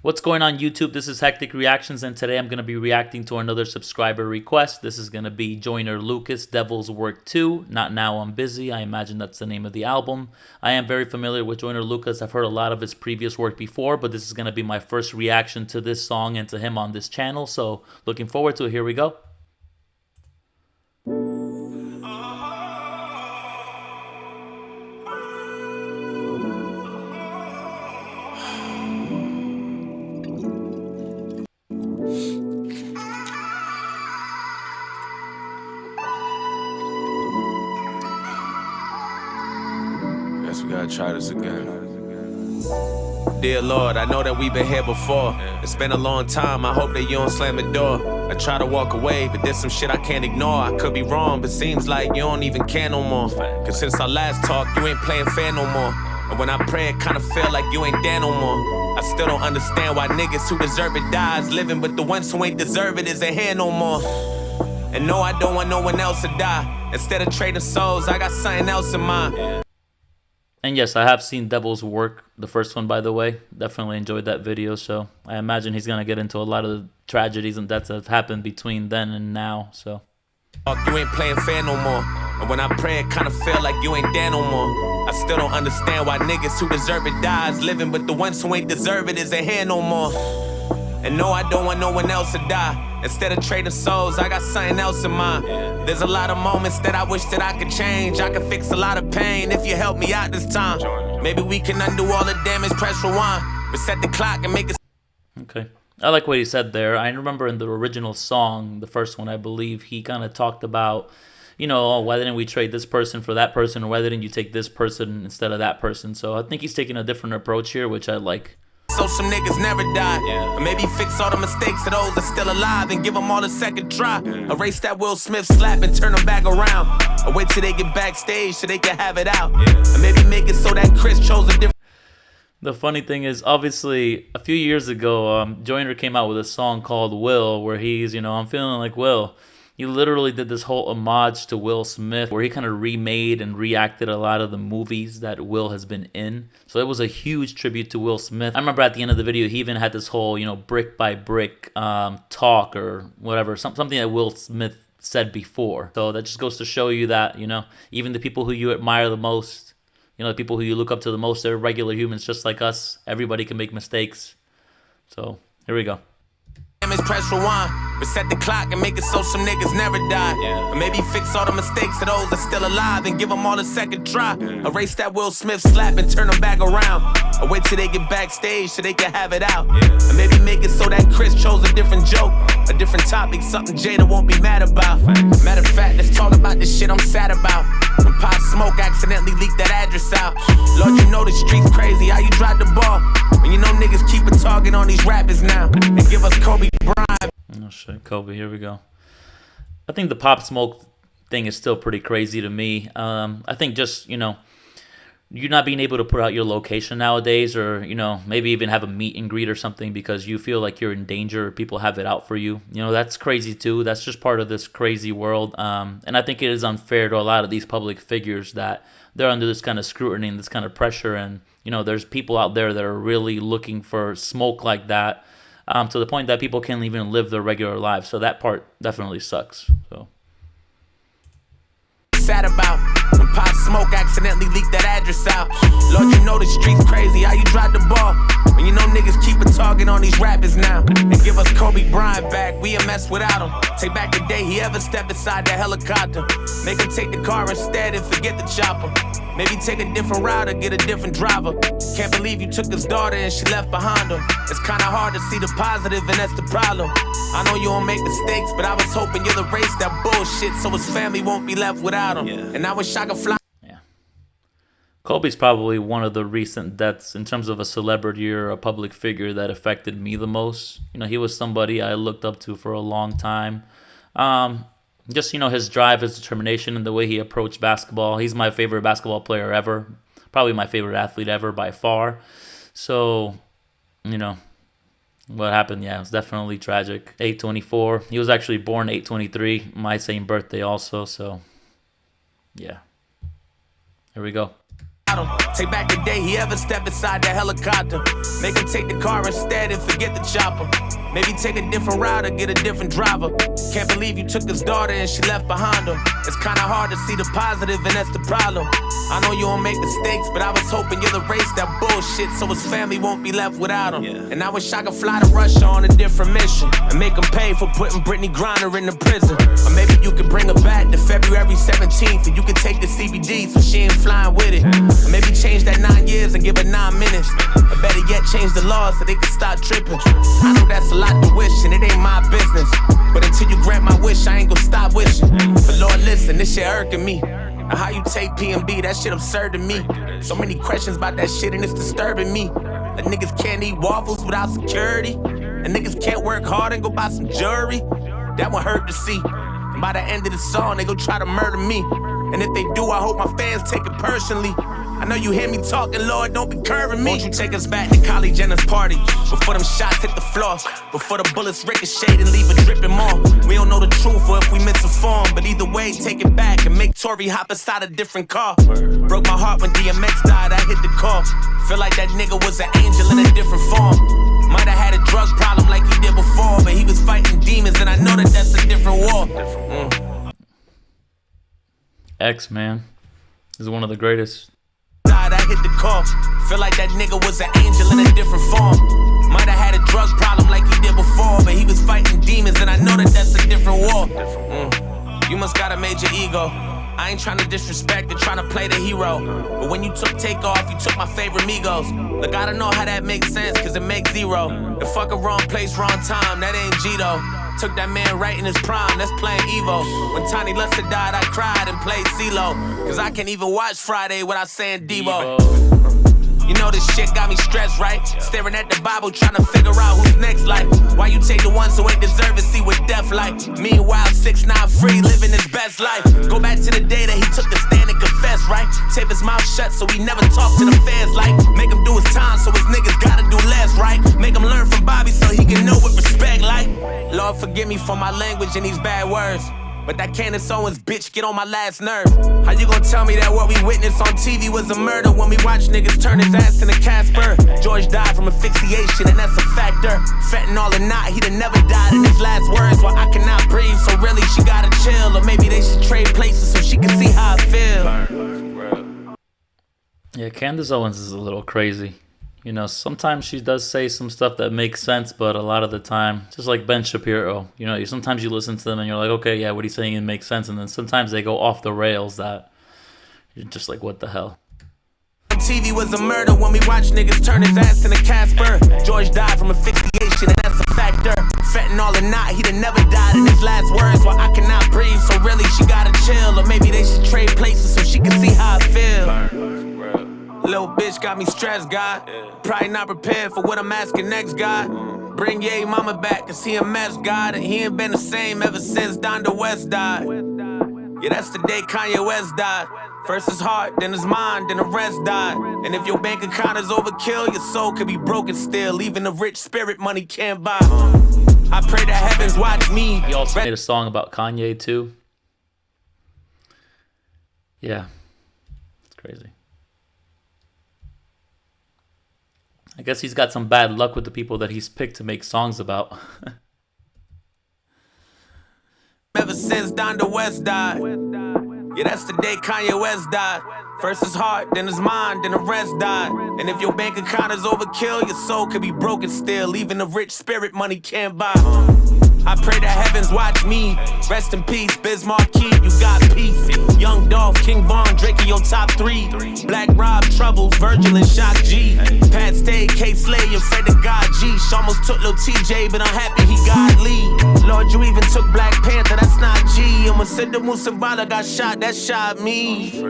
What's going on YouTube? This is Hectic Reactions, and today I'm going to be reacting to another subscriber request. This is going to be Joyner Lucas, Devil's Work 2, Not Now I'm Busy. I imagine that's the name of the album. I am very familiar with Joyner Lucas. I've heard a lot of his previous work before, but this is going to be my first reaction to this song and to him on this channel. So looking forward to it. Here we go. Guess we gotta try this again. Dear Lord, I know that we've been here before. It's been a long time, I hope that you don't slam the door. I try to walk away, but there's some shit I can't ignore. I could be wrong, but seems like you don't even care no more. Cause since our last talk, you ain't playing fair no more. And when I pray, it kinda feel like you ain't there no more. I still don't understand why niggas who deserve it dies living, but the ones who ain't deserve it isn't here no more. And no, I don't want no one else to die. Instead of trading souls, I got something else in mind. And yes, I have seen Devil's Work, the first one, by the way. Definitely enjoyed that video, so I imagine he's going to get into a lot of the tragedies and deaths that have happened between then and now, so. You ain't playing fair no more. And when I pray, it kind of feel like you ain't there no more. I still don't understand why niggas who deserve it dies living, but the ones who ain't deserve it isn't here no more. And no, I don't want no one else to die. Instead of trading souls, I got something else in mind. There's a lot of moments that I wish that I could change. I could fix a lot of pain if you help me out this time. Maybe we can undo all the damage, press rewind, reset the clock and make it. Okay. I like what he said there. I remember in the original song, the first one, I believe, he kind of talked about, you know, oh, why didn't we trade this person for that person, or why didn't you take this person instead of that person? So I think he's taking a different approach here, which I like. So some niggas never die. Or maybe fix all the mistakes of those that's still alive and give them all a second try. Erase that Will Smith slap and turn them back around. Or wait till they get backstage so they can have it out. Or maybe make it so that Chris chose a different. The funny thing is, obviously, a few years ago, Joyner came out with a song called Will, where he's, you know, I'm feeling like Will. He literally did this whole homage to Will Smith, where he kind of remade and reacted a lot of the movies that Will has been in. So it was a huge tribute to Will Smith. I remember at the end of the video, he even had this whole, you know, brick by brick talk or whatever, something that Will Smith said before. So that just goes to show you that, you know, even the people who you admire the most, you know, the people who you look up to the most, they're regular humans just like us. Everybody can make mistakes. So here we go. Press rewind, reset the clock and make it so some niggas never die. Or maybe fix all the mistakes of those that's still alive and give them all a second try. Erase that Will Smith slap and turn them back around. Or wait till they get backstage so they can have it out. Or maybe make it so that Chris chose a different joke, a different topic, something Jada won't be mad about. Matter of fact, let's talk about this shit I'm sad about. When Pop Smoke accidentally leaked that address out. Lord, you know the streets crazy, how you drive the ball. When you know niggas keep a target on these rappers now and give us Kobe Bryant. Oh shit, Kobe, here we go. I think the Pop Smoke thing is still pretty crazy to me. I think just, you know, you not being able to put out your location nowadays, or, you know, maybe even have a meet and greet or something because you feel like you're in danger or people have it out for you. You know, that's crazy too. That's just part of this crazy world. And I think it is unfair to a lot of these public figures that they're under this kind of scrutiny and this kind of pressure. And, you know, there's people out there that are really looking for smoke like that, to the point that people can't even live their regular lives. So that part definitely sucks. So. Sad about when Pop Smoke accidentally leaked that address out. Lord, you know the streets crazy, how you drive the ball. When you know niggas keep a target on these rappers now and give us Kobe Bryant back, we a mess without him. Take back the day he ever stepped inside the helicopter. Make him take the car instead and forget the chopper. Maybe take a different route or get a different driver. Can't believe you took his daughter and she left behind him. It's kinda hard to see the positive and that's the problem. I know you don't make mistakes, but I was hoping you'll erase that bullshit so his family won't be left without him. And I wish I could fly. Yeah. Kobe's probably one of the recent deaths in terms of a celebrity or a public figure that affected me the most. You know, he was somebody I looked up to for a long time. Just, you know, his drive, his determination, and the way he approached basketball. He's my favorite basketball player ever. Probably my favorite athlete ever by far. So, you know, what happened, yeah, it was definitely tragic. 8/24. He was actually born 8/23, my same birthday also, so yeah. Here we go. Take back the day he ever stepped inside that helicopter. Make him take the car instead and forget the chopper. Maybe take a different route or get a different driver. Can't believe you took his daughter and she left behind him. It's kinda hard to see the positive and that's the problem. I know you don't make mistakes, but I was hoping you'll erase that bullshit so his family won't be left without him. And I wish I could fly to Russia on a different mission and make him pay for putting Brittany Griner in the prison. Or maybe you could bring her back to February 17th and you could take the CBD so she ain't flying with it. Or maybe change that 9 years and give her 9 minutes. Or better yet, change the laws so they can stop tripping. I know that's a lot to wish and it ain't my business, but until you grant my wish, I ain't gonna stop wishing. But Lord, listen, this shit irking me. Now how you take PMB, that shit absurd to me. So many questions about that shit and it's disturbing me. That niggas can't eat waffles without security, and niggas can't work hard and go buy some jewelry. That one hurt to see. And by the end of the song, they gon' try to murder me. And if they do, I hope my fans take it personally. I know you hear me talking, Lord, don't be curving me. Won't you take us back to Kylie Jenner's party? Before them shots hit the floor, before the bullets ricochet and leave it dripping more. We don't know the truth or if we misinformed, but either way, take it back and make Tory hop inside a different car. Broke my heart when DMX died, I hit the call. Feel like that nigga was an angel in a different form. Might've had a drug problem like he did before, but he was fighting demons and I know that that's a different war. X, man, is one of the greatest. I hit the call. Feel like that nigga was an angel in a different form. Might've had a drug problem like he did before, but he was fighting demons and I know that that's a different war. You must got a major ego. I ain't tryna disrespect and tryna play the hero, but when you took Takeoff, you took my favorite Migos. Look, I don't know how that makes sense, cause it makes zero. The fucking wrong place, wrong time, that ain't G though. Took that man right in his prime, that's playing Evo. When Tiny Luster died, I cried and played CeeLo, cause I can't even watch Friday without saying Devo. You know this shit got me stressed, right? Staring at the Bible, trying to figure out who's next, like. Why you take the ones who ain't deserve to see what death like? Meanwhile, 6ix9ine free, living his best life. Go back to the day that he took the stand and confessed, right? Tape his mouth shut so he never talked to the feds, like. Make him do his time so his niggas gotta do less, right? Make him learn from Bobby so he can know what respect, like. Lord, forgive me for my language and these bad words, but that Candace Owens bitch get on my last nerve. How you gonna tell me that what we witnessed on TV was a murder when we watch niggas turn his ass into Casper? George died from asphyxiation and that's a factor. Fentanyl or not, he'd have never died in his last words. While I cannot breathe, so really she gotta chill. Or maybe they should trade places so she can see how I feel. Yeah, Candace Owens is a little crazy. You know, sometimes she does say some stuff that makes sense, but a lot of the time, just like Ben Shapiro, you know, sometimes you listen to them and you're like, okay, yeah, what he's saying, it makes sense. And then sometimes they go off the rails that you're just like, what the hell? TV was a murder when we watch niggas turn his ass into Casper. George died from asphyxiation and that's a factor. Fentanyl or not, he'd have never died in his last words. While I cannot breathe, so really she gotta chill. Or maybe they should trade places so she can see how I feel. Little bitch got me stressed, God. Probably not prepared for what I'm asking next, God. Bring Ye mama back, cause he a mess, God. And he ain't been the same ever since Donda West died. Yeah, that's the day Kanye West died. First his heart, then his mind, then the rest died. And if your bank account is overkill, your soul could be broken still. Even the rich spirit money can't buy. I pray the heavens watch me. He also made a song about Kanye too. Yeah, it's crazy. I guess he's got some bad luck with the people that he's picked to make songs about. Ever since Donda West died. Yeah, that's the day Kanye West died. First his heart, then his mind, then the rest died. And if your bank account is overkill, your soul could be broken still. Even the rich spirit money can't buy. I pray the heavens watch me. Rest in peace, Biz Marquis, you got peace. Young Dolph, King Von, Drake in your top 3. Black Rob, Troubles, Virgil and Shock G. Pat Stay, K Slay, and Fred the God G. She almost took Lil TJ, but I'm happy he got Lee. Lord, you even took Black Panther, that's not G. And when Sidhu Musabala got shot, that shot me.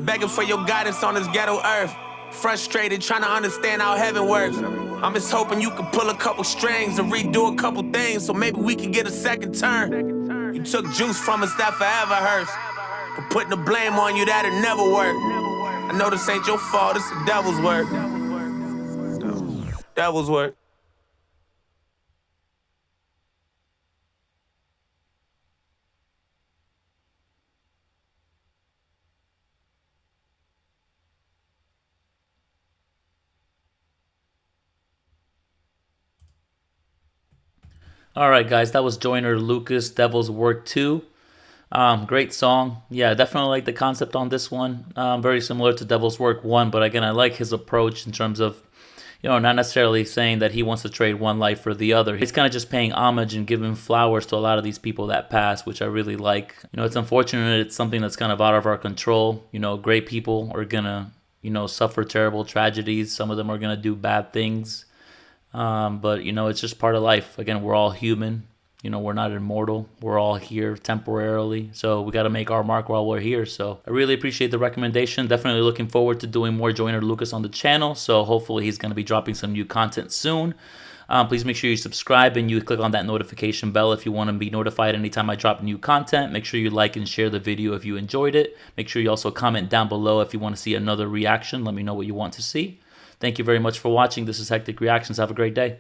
Begging for your guidance on this ghetto earth. Frustrated, trying to understand how heaven works. I'm just hoping you can pull a couple strings and redo a couple things so maybe we can get a second turn. You took juice from us that forever hurts, but putting the blame on you, that'll never work. I know this ain't your fault, it's the devil's work. Devil's work. All right, guys, that was Joyner Lucas, Devil's Work 2. Great song. Yeah, definitely like the concept on this one. Very similar to Devil's Work 1, but again, I like his approach in terms of, not necessarily saying that he wants to trade one life for the other. He's kind of just paying homage and giving flowers to a lot of these people that passed, which I really like. It's unfortunate. It's something that's kind of out of our control. Great people are gonna, suffer terrible tragedies. Some of them are gonna do bad things. But it's just part of life. Again, we're all human. We're not immortal. We're all here temporarily. So we got to make our mark while we're here. So I really appreciate the recommendation. Definitely looking forward to doing more Joyner Lucas on the channel. So hopefully he's going to be dropping some new content soon. Please make sure you subscribe and you click on that notification bell if you want to be notified anytime I drop new content. Make sure you like and share the video if you enjoyed it. Make sure you also comment down below if you want to see another reaction. Let me know what you want to see. Thank you very much for watching. This is Hectic Reactions. Have a great day.